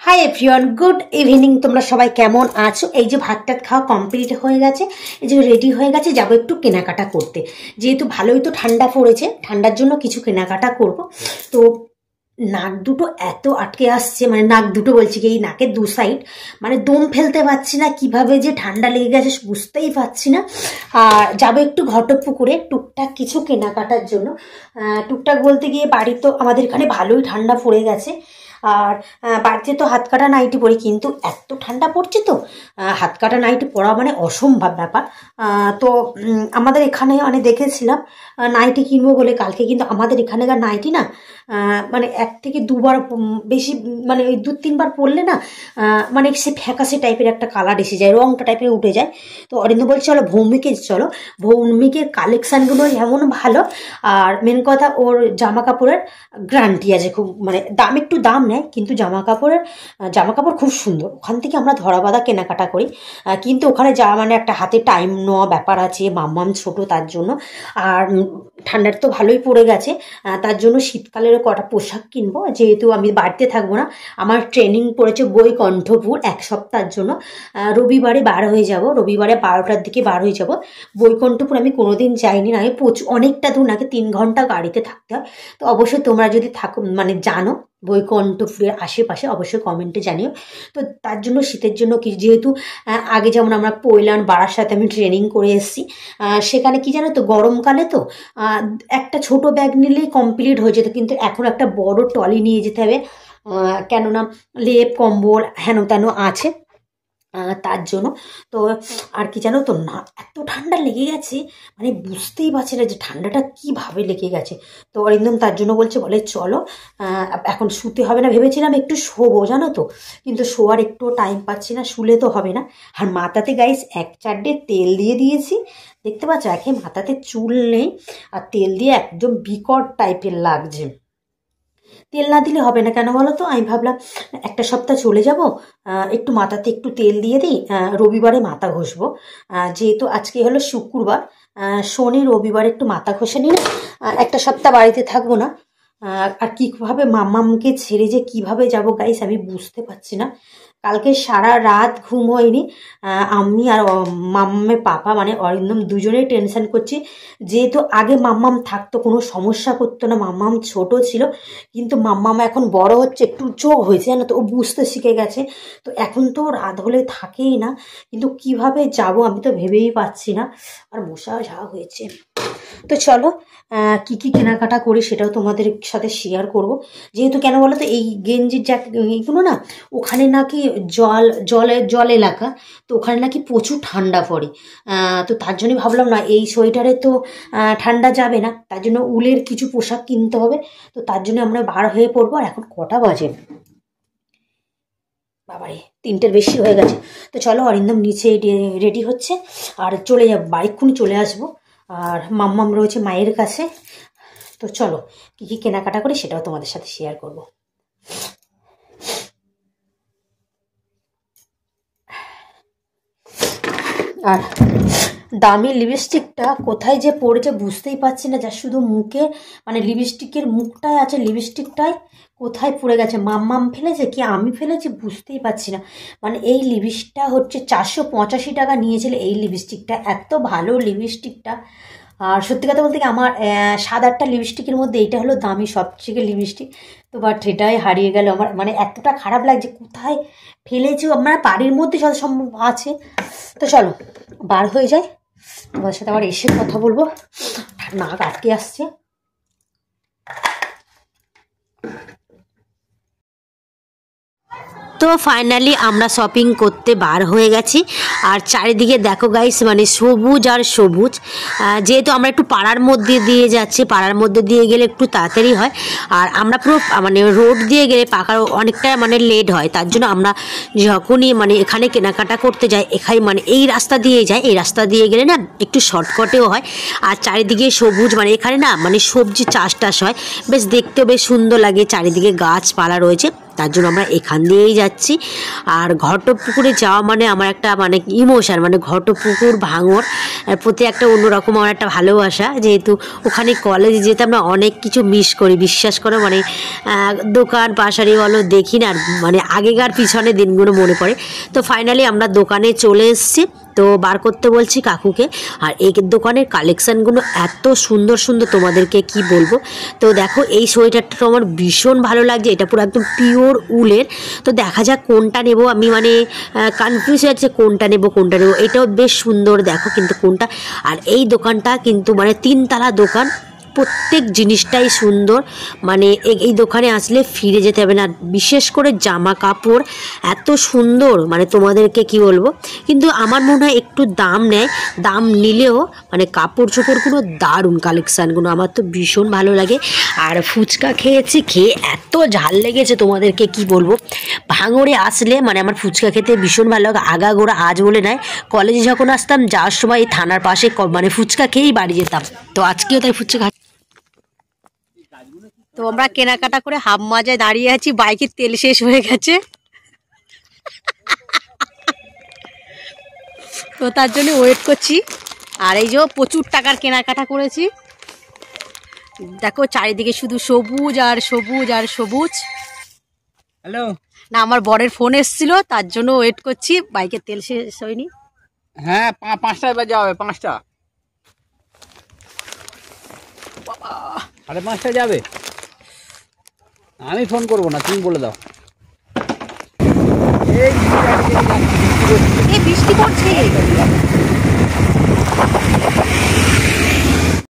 Hi everyone, good evening. তোমরা সবাই কেমন আছো? এই যে ভাত টাত খাওয়া কমপ্লিট হয়ে গেছে, এই যে রেডি হয়ে গেছে, যাবো একটু কেনাকাটা করতে। যেহেতু ভালোই তো ঠান্ডা পড়েছে, ঠান্ডার জন্য কিছু কেনাকাটা করব। তো নাক দুটো এত আটকে আসছে, মানে নাক দুটো বলছি কি, এই নাকের দু সাইড মানে দম ফেলতে পারছি না, কিভাবে যে ঠান্ডা লেগে গেছে বুঝতেই পারছি না। আর যাবো একটু ঘটকপুকুরে টুকটাক কিছু কেনাকাটার জন্য। টুকটাক বলতে গিয়ে বাড়ি তো আমাদের এখানে ভালোই ঠান্ডা পড়ে গেছে। আর বাড়িতে তো হাত কাটা নাইটি পরি, কিন্তু এত ঠান্ডা পড়ছে তো হাত কাটা নাইটি পরা মানে অসম্ভব ব্যাপার। তো আমাদের এখানে মানে দেখেছিলাম নাইটি কিনবো বলে কালকে, কিন্তু আমাদের এখানেকার নাইটি না মানে এক থেকে দুবার বেশি, মানে ওই দু তিনবার পরলে না মানে সে ফ্যাকাসে টাইপের একটা কালার এসে যায়, রংটা টাইপের উঠে যায়। তো অরিন্দ বলছে চলো ভৌমিকে চলো, ভৌমিকের কালেকশানগুলো এমন ভালো। আর মেন কথা ওর জামা কাপড়ের গ্যারান্টি আছে খুব, মানে দাম একটু দাম নেয়, কিন্তু জামা কাপড় খুব সুন্দর। ওখান থেকে আমরা ধরা বাঁধা কেনাকাটা করি, কিন্তু ওখানে যাওয়া মানে একটা হাতে টাইম নেওয়া ব্যাপার আছে, মাম্মাম ছোট তার জন্য। আর ঠান্ডার তো ভালোই পড়ে গেছে, তার জন্য শীতকালেরও কটা পোশাক কিনবো, যেহেতু আমি বাড়িতে থাকবো না। আমার ট্রেনিং পড়েছে বৈকণ্ঠপুর এক সপ্তাহের জন্য। রবিবারে বার হয়ে যাব, রবিবারে 12টার দিকে বার হয়ে যাব। বৈকণ্ঠপুর আমি কোনোদিন যাইনি, না অনেকটা দূর, নাকি 3 ঘন্টা গাড়িতে থাকতে হয়। তো অবশ্যই তোমরা যদি থাকো মানে জানো বৈকণ্ঠপুরের আশেপাশে, অবশ্যই কমেন্টে জানিও। তো তার জন্য শীতের জন্য কি, যেহেতু আগে যেমন আমরা পৈলান বারাসাতে আমি ট্রেনিং করে এসেছি, সেখানে কি জানো তো গরমকালে তো একটা ছোট ব্যাগ নিলেই কমপ্লিট হয়ে যেত, কিন্তু এখন একটা বড় ট্রলি নিয়ে যেতে হবে, কেননা লেপ কম্বল হেন তেন আছে, তার জন্য। তো আর কি জানো তো, না এত ঠান্ডা লেগে গেছে, মানে বুঝতেই পারছি না যে ঠান্ডাটা কীভাবে লেগে গেছে। তো অরিন্দম তার জন্য বলে চলো এখন শুতে হবে না, ভেবেছিলাম একটু শোবো জানো তো, কিন্তু শোয়ার একটু টাইম পাচ্ছি না, শুলে তো হবে না। আর মাথাতে গাইস 1-4 তেল দিয়ে দিয়েছি, দেখতে পাচ্ছ, একে মাথাতে চুল নেই, আর তেল দিয়ে একদম বিকট টাইপের লাগছে। তেল না দিলে হবে না, কেন বলো তো, আমি ভাবলাম একটা সপ্তাহ চলে যাব, একটু মাথাতে একটু তেল দিয়ে দিই, রবিবারে মাথা ঘষবো। যেহেতু আজকে হলো শুক্রবার, শনি রবিবারে একটু মাথা ঘষে নিলে একটা সপ্তাহ বাড়িতে থাকবো না। আর কীভাবে মাম্মামকে ছেড়ে যে কিভাবে যাব গাইস আমি বুঝতে পারছি না। কালকে সারা রাত ঘুম হয়নি, আমি আর মাম্মামের পাপা মানে অরিন্দম দুজনেই টেনশন করছি। যেহেতু আগে মাম্মাম থাকতো কোনো সমস্যা করতো না, মাম্মাম ছোট ছিল, কিন্তু মাম্মাম এখন বড় হচ্ছে, একটু চোখ হয়েছে জানো তো, ও বুঝতে শিখে গেছে। তো এখন তো রাত হলে থাকেই না, কিন্তু কিভাবে যাব আমি তো ভেবেই পাচ্ছি না। আর মশা যা হয়েছে। তো চলো কি কি কেনাকাটা করি সেটাও তোমাদের সাথে শেয়ার করব। যেহেতু কেন বলো তো, এই গেঞ্জির এইগুলো না ওখানে নাকি জল এলাকা, তো ওখানে নাকি প্রচুর ঠান্ডা পড়ে। তো তার জন্যই ভাবলাম না, এই সোয়েটারে তো ঠান্ডা যাবে না, তার জন্য উলের কিছু পোশাক কিনতে হবে। তো তার জন্য আমরা বার হয়ে পড়বো। আর এখন কটা বাজে বাবারে, 3টের বেশি হয়ে গেছে। তো চলো, অরিন্দম নিচে রেডি হচ্ছে, আর চলে যাবো, বাইকক্ষুনি চলে আসবো। আর মাম্মাম রয়েছে মায়ের কাছে। তো চলো কী কী কেনাকাটা করি সেটাও তোমাদের সাথে শেয়ার করব। আর দামি লিপস্টিকটা কোথায় যে পড়েছে বুঝতেই পারছি না, যা শুধু মুখে মানে লিপস্টিকের মুখটায় আছে, লিপস্টিকটায় কোথায় পড়ে গেছে, মাম্মাম ফেলেছে কি আমি ফেলেছি বুঝতেই পারছি না। মানে এই লিপস্টিকটা হচ্ছে 485 টাকা নিয়েছিল এই লিপস্টিকটা, এত ভালো লিপস্টিকটা। আর সত্যি কথা বলতে কি, আমার 7-8টা লিপস্টিকের মধ্যে এইটা হলো দামি সবথেকে লিপস্টিক। তো বাট এটাই হারিয়ে গেল আমার, মানে এতটা খারাপ লাগছে, কোথায় ফেলেছি। আমরা বাড়ির মধ্যে যত সম্ভব আছে। তো চলো বার হয়ে যায়, তোমাদের সাথে আবার এসে কথা বলবো। নাক আটকে আসছে। তো ফাইনালি আমরা শপিং করতে বার হয়ে গেছি। আর চারিদিকে দেখো গাইস, মানে সবুজ আর সবুজ। যেহেতু আমরা একটু পাড়ার মধ্যে দিয়ে যাচ্ছি, পাড়ার মধ্যে দিয়ে গেলে একটু তাড়াতাড়ি হয়, আর আমরা পুরো মানে রোড দিয়ে গেলে পাকার অনেকটা মানে লেট হয়। তার জন্য আমরা যখনই মানে এখানে কেনাকাটা করতে যাই, এখানে মানে এই রাস্তা দিয়ে যাই, এই রাস্তা দিয়ে গেলে না একটু শর্টকাটেও হয়। আর চারিদিকে সবুজ, মানে এখানে না মানে সবজি চাষ হয়, বেশ দেখতেও বেশ সুন্দর লাগে, চারিদিকে গাছপালা রয়েছে। তার জন্য আমরা এখান দিয়েই যাচ্ছি। আর ঘটপুকুরে যাওয়া মানে আমার একটা মানে ইমোশন, মানে ঘটপুকুর ভাঙর প্রতি একটা অন্যরকম আমার একটা ভালোবাসা। যেহেতু ওখানে কলেজে যেতে আমরা অনেক কিছু মিস করি, বিশ্বাস করো, মানে দোকান পাশারি বলো দেখি না, মানে আগেকার পিছনে দিনগুলো মনে পড়ে। তো ফাইনালি আমরা দোকানে চলে এসেছি, তো বার করতে বলছি কাকুকে। আর এই দোকানের কালেকশানগুলো এত সুন্দর সুন্দর, তোমাদেরকে কি বলবো। তো দেখো এই সোয়েটারটা তো আমার ভীষণ ভালো লাগছে, এটা পুরো একদম পিওর উলের। তো দেখা যাক কোনটা নেব, আমি মানে কনফিউজ হচ্ছে কোনটা নেব। এটাও বেশ সুন্দর, দেখো কিন্তু কোনটা। আর এই দোকানটা কিন্তু মানে 3 তলা দোকান, প্রত্যেক জিনিসটাই সুন্দর, মানে এই দোকানে আসলে ফিরে যেতে হবে না। বিশেষ করে জামা কাপড় এত সুন্দর, মানে তোমাদেরকে কি বলবো। কিন্তু আমার মনে হয় একটু দাম নেয়, দাম নিলেও মানে কাপড় চোপড়গুলো দারুণ, কালেকশানগুলো আমার তো ভীষণ ভালো লাগে। আর ফুচকা খেয়েছি, খেয়ে এত ঝাল লেগেছে তোমাদেরকে কি বলবো। ভাঙড়ে আসলে মানে আমার ফুচকা খেতে ভীষণ ভালো লাগে, আগাগোড়া আজ বলে নয়। কলেজে যখন আসতাম যাওয়ার সময় এই থানার পাশে মানে ফুচকা খেয়েই বাড়ি যেতাম, তো আজকেও তাই ফুচকা। তো আমরা কেনাকাটা করে হাফ মাজায় দাঁড়িয়ে আছি, বাইকের তেল শেষ হয়ে গেছে, তো তার জন্য ওয়েট করছি। আর এই যে প্রচুর টাকার কেনাকাটা করেছি, দেখো চারিদিকে শুধু সবুজ আর সবুজ আর সবুজ। হ্যালো, না আমার বরের ফোন এসেছিল, তার জন্য ওয়েট করছি, বাইকের তেল শেষ হয়নি। হ্যাঁ 5টায় বাজে যাবে, 5টা, 5:30টায় যাবে। আমি ফোন করবো না, তুমি বলে দাও। এই বৃষ্টি পড়ছে।